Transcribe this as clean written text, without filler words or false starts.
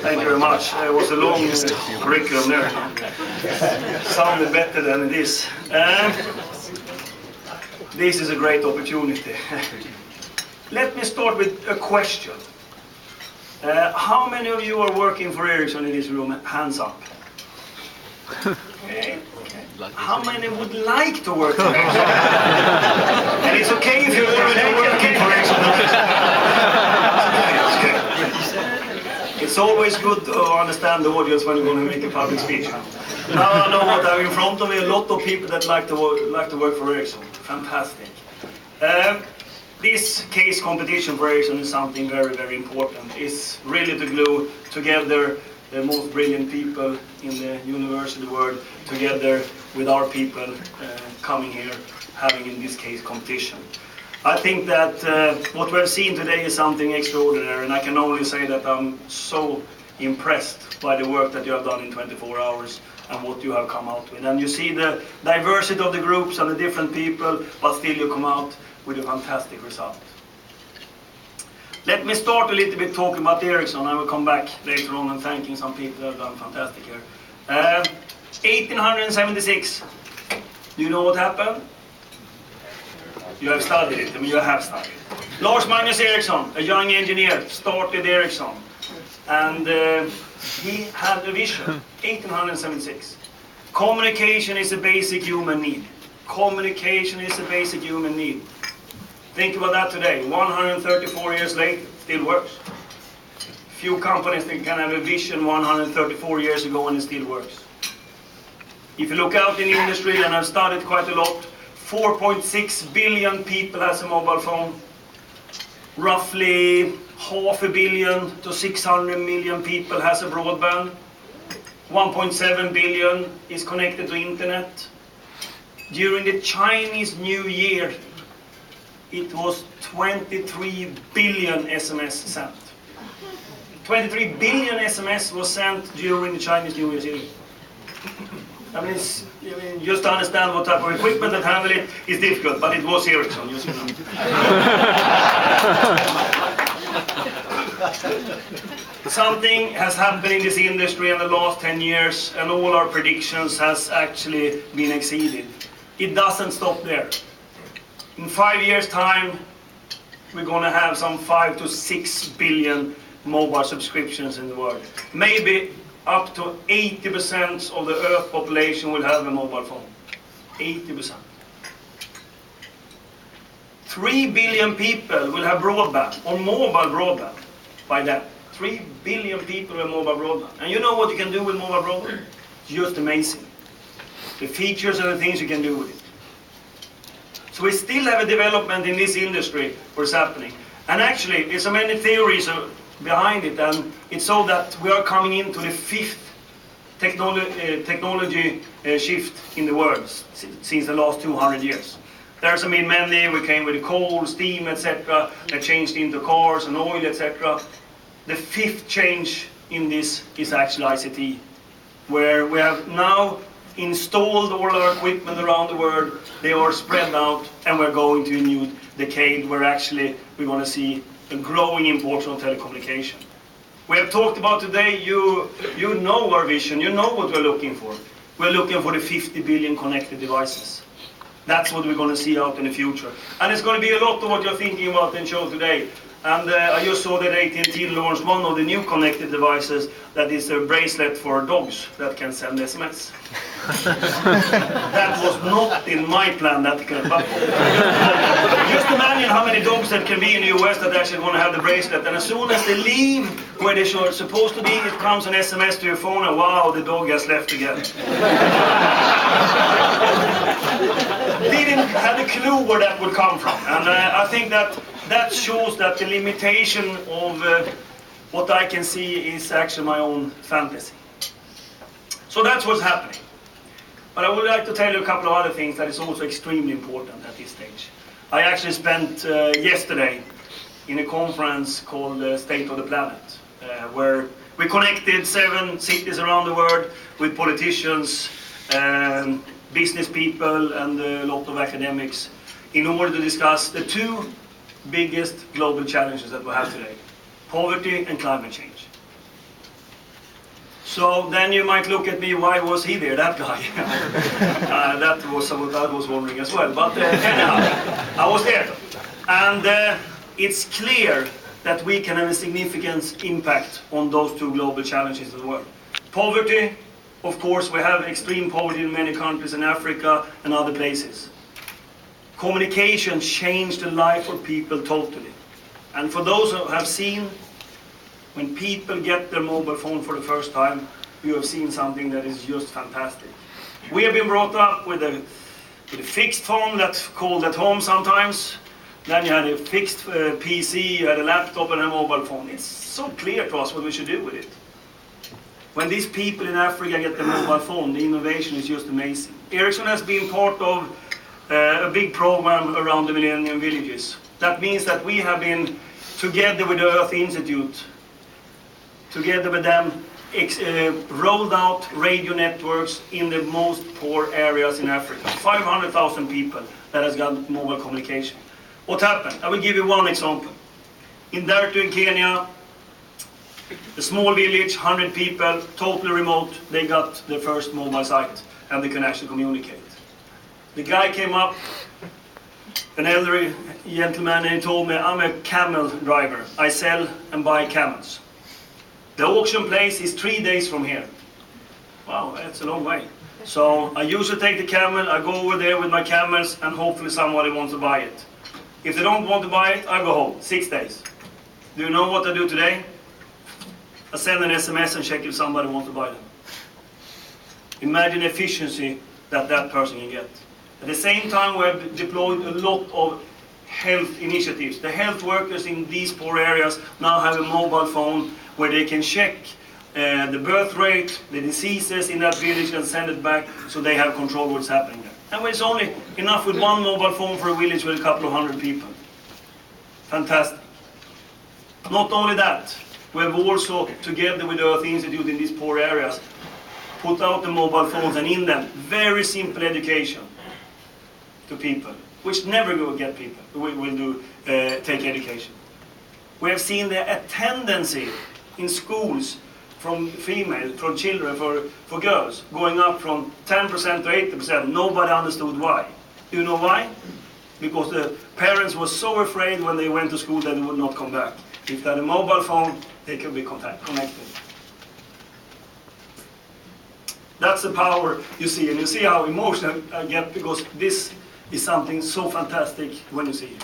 Thank you very much. It was a long curriculum there. Sounded better than it is. This is a great opportunity. Let me start with a question. How many of you are working for Ericsson in this room? Hands up. Okay. How many would like to work for Ericsson? And it's okay if you're already working for Ericsson. It's always good to understand the audience when you're going to make a public speech. Now I know what I have in front of me, a lot of people that like to work for Ericsson. Fantastic. This case competition for Ericsson is something very, very important. It's really to glue together the most brilliant people in the university world together with our people coming here, having in this case competition. I think that what we've seen today is something extraordinary, and I can only say that I'm so impressed by the work that you have done in 24 hours and what you have come out with. And you see the diversity of the groups and the different people, but still you come out with a fantastic result. Let me start a little bit talking about Ericsson. I will come back later on and thanking some people that have done fantastic here. 1876. Do you know what happened? You have studied it. I mean, you have studied it. Lars Magnus Ericsson, a young engineer, started Ericsson. And he had a vision, 1876. Communication is a basic human need. Communication is a basic human need. Think about that today. 134 years later, still works. Few companies that can have a vision 134 years ago and it still works. If you look out in the industry, and I've studied quite a lot, 4.6 billion people has a mobile phone. Roughly 500 million to 600 million people has a broadband. 1.7 billion is connected to internet. During the Chinese New Year, it was 23 billion SMS sent. 23 billion SMS was sent during the Chinese New Year. I mean, just to understand what type of equipment that handle it is difficult, but it was Ericsson, just you know. Something has happened in this industry in the last 10 years, and all our predictions has actually been exceeded. It doesn't stop there. In 5 years' time, we're going to have some 5 to 6 billion mobile subscriptions in the world. Maybe up to 80% of the Earth population will have a mobile phone. 80%. 3 billion people will have broadband, or mobile broadband, by then. 3 billion people with mobile broadband. And you know what you can do with mobile broadband? It's just amazing. The features and the things you can do with it. So we still have a development in this industry what's happening. And actually, there's so many theories behind it, and it's so that we are coming into the 5th technology shift in the world since the last 200 years. There's been many, we came with coal, steam, etc. that changed into cars and oil, etc. The 5th change in this is actually ICT, where we have now installed all our equipment around the world. They are spread out, and we're going to a new decade where actually we're going to see a growing importance of telecommunication. We have talked about today, you know our vision, you know what we're looking for. We're looking for the 50 billion connected devices. That's what we're going to see out in the future. And it's going to be a lot of what you're thinking about in show today. And I just saw that AT&T launched one of the new connected devices that is a bracelet for dogs that can send SMS. That was not in my plan. But just imagine how many dogs that can be in the US that actually want to have the bracelet. And as soon as they leave where they're supposed to be, it comes an SMS to your phone, and wow, the dog has left again. Didn't have a clue where that would come from. And I think that shows that the limitation of what I can see is actually my own fantasy. So that's what's happening. But I would like to tell you a couple of other things that is also extremely important at this stage. I actually spent yesterday in a conference called State of the Planet, where we connected 7 cities around the world with politicians, business people, and a lot of academics in order to discuss the 2 biggest global challenges that we have today: poverty and climate change. So then you might look at me, why was he there, that guy? That was what I was wondering as well. But anyhow, I was there. And it's clear that we can have a significant impact on those two global challenges as well. Poverty, of course, we have extreme poverty in many countries in Africa and other places. Communication changed the life of people totally. And for those who have seen, when people get their mobile phone for the first time, you have seen something that is just fantastic. We have been brought up with a fixed phone that's called at home sometimes. Then you had a fixed PC, you had a laptop and a mobile phone. It's so clear to us what we should do with it. When these people in Africa get their mobile phone, the innovation is just amazing. Ericsson has been part of a big program around the Millennium Villages. That means that we have been, together with the Earth Institute, together with them, rolled out radio networks in the most poor areas in Africa. 500,000 people that has got mobile communication. What happened? I will give you one example. In Dartu in Kenya, a small village, 100 people, totally remote, they got their first mobile site and they can actually communicate. The guy came up, an elderly gentleman, and he told me, I'm a camel driver. I sell and buy camels. The auction place is 3 days from here. Wow, that's a long way. So I usually take the camel, I go over there with my camels, and hopefully somebody wants to buy it. If they don't want to buy it, I go home, 6 days. Do you know what I do today? I send an SMS and check if somebody wants to buy them. Imagine the efficiency that that person can get. At the same time, we have deployed a lot of health initiatives. The health workers in these poor areas now have a mobile phone where they can check the birth rate, the diseases in that village, and send it back so they have control of what's happening there. And it's only enough with one mobile phone for a village with a couple of hundred people. Fantastic. Not only that, we have also, together with the Earth Institute in these poor areas, put out the mobile phones and in them very simple education to people, which never will get people will take education. We have seen the attendance in schools from children, for girls, going up from 10% to 80%. Nobody understood why. Do you know why? Because the parents were so afraid when they went to school that they would not come back. If they had a mobile phone, they could be connected. That's the power you see, and you see how emotional I get because this is something so fantastic when you see it.